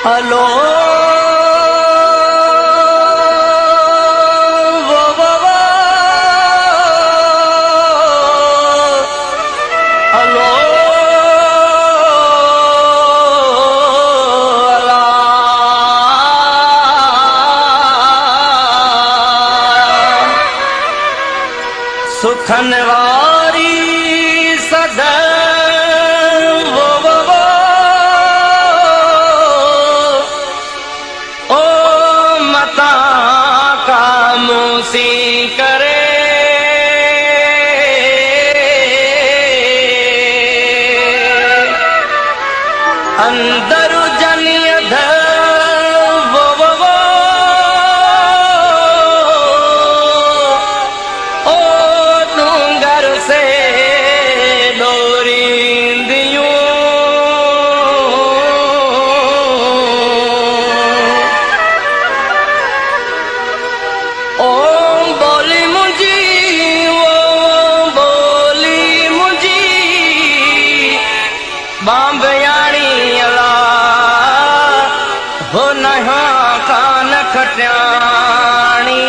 hello hello सुखन वारी सदैव ओ मता कामूसी करे अंदर जनियध ओ डूंगर से डोरींदियूं ओ बोली मुझी वो बोली मुझी बांबयाणी अला हो नहा कान खट्याणी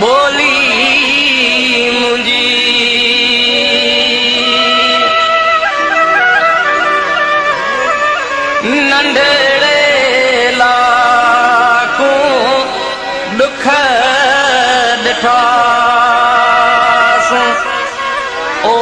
बोली मुझी नंढड़े लाकूं दुख ॾिठासि ओ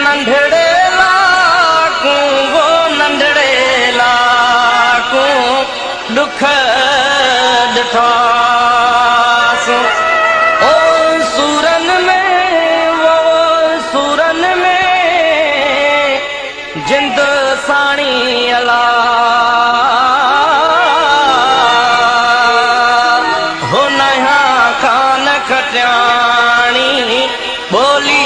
नंढड़े लाकूं वो नंढड़े लाकूं दुख ॾिठासि ओ सूरन में वो सूरन में जिंद साणी अला हो नहा कान खट्याणी बोली